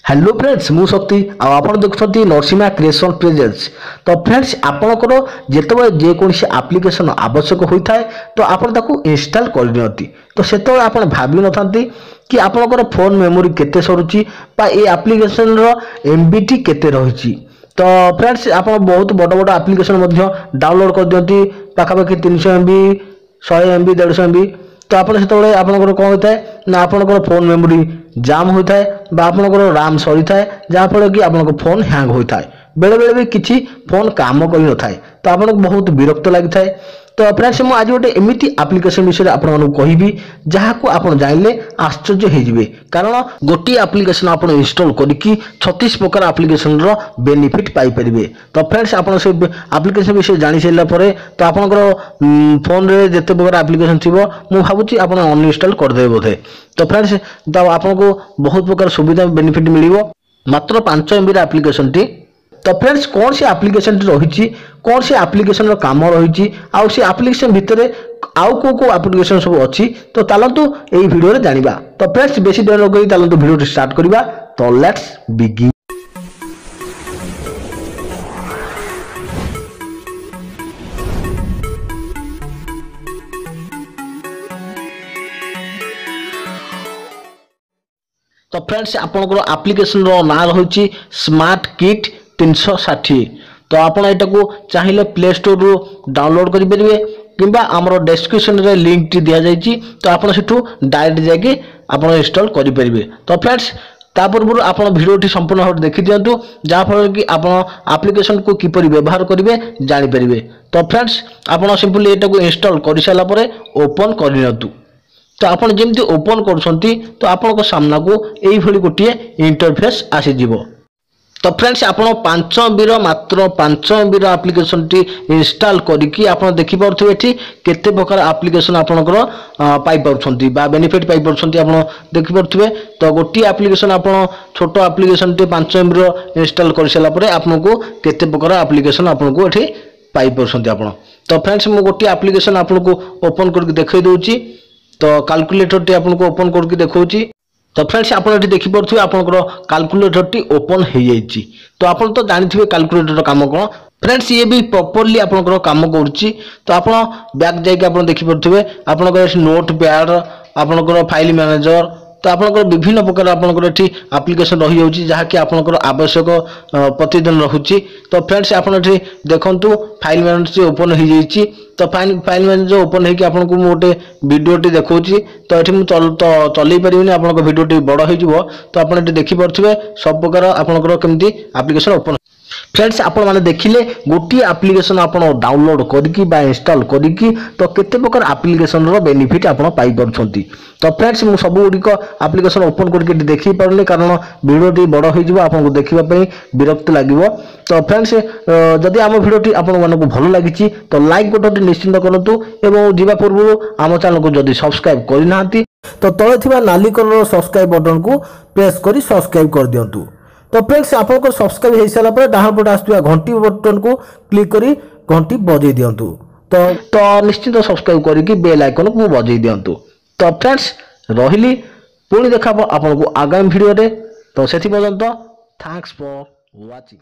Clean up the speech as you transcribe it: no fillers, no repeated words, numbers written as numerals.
Hello friends मु शक्ति आपण देखुछंती नरसिम्हा क्रिएशन प्रेजेंस। तो फ्रेंड्स आपणकर जेतबे जेकोसी एप्लिकेशन आवश्यक होता है तो आपण ताकू इंस्टॉल करनियंती तो सेतबे आपण भाबी नथांती कि आपणकर फोन मेमोरी केते सरुची बा ए एप्लिकेशन रो एमबीटी केते रहिची। तो फ्रेंड्स आपण बहुत बड़ बड़ एप्लिकेशन मध्य डाउनलोड कर दियंती पाखापाखि 300 MB 100 MB 150 MB। तो आप आपंकर कौन होता है ना आपंकर फोन मेमोरी जाम होता है बा आपंकर राम सरी थाए जहाँफल कि आप फोन हैंग होता है बेले बेले भी किसी फोन काम कर न थाए तो आपको बहुत विरक्त लगी थाए। तो फ्रेंड्स मुझे आज गोटे एमती एप्लिकेशन विषय आपको कहबी जहाँ को आप जानले आश्चर्य हो कारण गोटे एप्लिकेशन आप इंस्टॉल करके 36 प्रकार एप्लिकेशन रो बेनिफिट पाई परिबे। तो फ्रेंड्स आप से एप्लिकेशन विषय जानी सारा पर तो आपंकर फोन रे जिते प्रकार एप्लिकेशन थी मुझे भावुँ आप अनइंस्टॉल करदे बोधे। तो फ्रेंड्स तो आपको बहुत प्रकार सुविधा बेनिफिट मिल मात्र 5 MB एप्लिकेशन टी। तो फ्रेंड्स कौन सी एप्लिकेशन रही कौन सी एप्लिकेशन रो काम रही आउ सी एप्लिकेशन भितर आउ को एप्लिकेशन सब अच्छी तो चलतु यही वीडियो जानिबा। तो फ्रेंड्स बेसी देर न करी चलतु वीडियो स्टार्ट करिबा। तो लेट्स बिगिन। तो फ्रेंड्स आपनकर एप्लिकेशन रो ना रही स्मार्ट किट 360। तो आपन एटा को चाहिए प्ले स्टोर रो डाउनलोड करि परिबे किबा हमरो डिस्क्रिप्शन रे लिंक टी दिया जायछि तो आपन सेठू डायरेक्ट जाके आपन इंस्टॉल करि परिबे। तो फ्रेंड्स ता पूर्व आपन वीडियो टी संपूर्ण भाव देखि दियंतु जहाँ फल कि आपन एप्लिकेशन को किपरि व्यवहार करिवे जानि परिबे। तो फ्रेंड्स आपन सिंपली एटा को इंस्टॉल करि साला परे ओपन करिनतु। तो आपन जेमति ओपन करछंती तो आपन को सामना को एई भली गोटिए इंटरफेस आसी जिवो। तो फ्रेंड्स आपन 5 MB मात्र 5 MB एप्लिकेशन टी इंस्टॉल करिकी आपन देखि परथु एठी केते प्रकार एप्लिकेशन आपनकर पाई परछंती बा बेनिफिट पाई परछंती आपन देखि परथुबे। तो गोटी एप्लिकेशन आपन छोटो एप्लिकेशन टी 5 MB इंस्टॉल कर साला परे आपन को केते प्रकार एप्लिकेशन आपन को एठी पाई परछंती आपन। तो फ्रेंड्स मु गोटी एप्लिकेशन आपन को ओपन करके देखै दोउची। तो कैलकुलेटर टी आपन को ओपन करके देखौची। तो फ्रेंड्स आप देखि परथुबे आपनकर कैलकुलेटर टी ओपन हो जाइछि। तो आपन तो जानिथिबे कैलकुलेटर काम कोन फ्रेंड्स ये भी प्रॉपर्ली आपनकर काम करूछि। तो आपन बैक जाके आपन देखि परथुबे आपनकर नोट पैड आपनकर फाइल मैनेजर तो आपनकर विभिन्न प्रकार आपनकर एठी एप्लिकेशन रही जाउछि जहा कि आपनकर आवश्यक प्रतिदिन रहुछि। तो फ्रेंड्स आपन एठी देखंतु फाइल मैनेजर ओपन हो जाइछि। तो फाइल मैनेजर ओपन है कि आपन को मोटे वीडियो टी देखौछि। तो एठी मु चलै परिबिनी आपन को वीडियो टी बड़ हो जिवो। तो आपन एठी देखि परथुबे सब प्रकार आपनकर केमती एप्लिकेशन ओपन। फ्रेंड्स आपण माने देखिले गोटी एप्लिकेशन आपण डाउनलोड करके बा इंस्टॉल करके तो केते प्रकार एप्लिकेशन रो बेनिफिट आपण पाई परछंती। तो फ्रेंड्स मु सब गुडी एप्लिकेशन ओपन करके देखि परले कारण वीडियो टी बड़ हो जिवो आपन को देखिबा पई विरक्त लागिवो। तो फ्रेंड्स जदि आम वीडियो टी आपण माने को भलो लागिछि तो लाइक बटन निश्चित करंतु एवं जीवा पूर्व आम चैनल को जदि सब्सक्राइब करि नाहंती तो तळे थिबा नाली कलर सब्सक्राइब बटन को प्रेस करी सब्सक्राइब कर दियंतु। तो फ्रेंड्स आपको सब्सक्राइब हो सारा पर डाहां पटे आसुवा घंटी बटन को क्लिक करी घंटी बजै दियंतु। तो निश्चित सब्सक्राइब करी बेल आइकन को बजै दियंतु। तो फ्रेंड्स रहिली पुणी देखा आपन को आगामी वीडियो रे। तो सेति पर्यंत थैंक्स फॉर वाचिंग।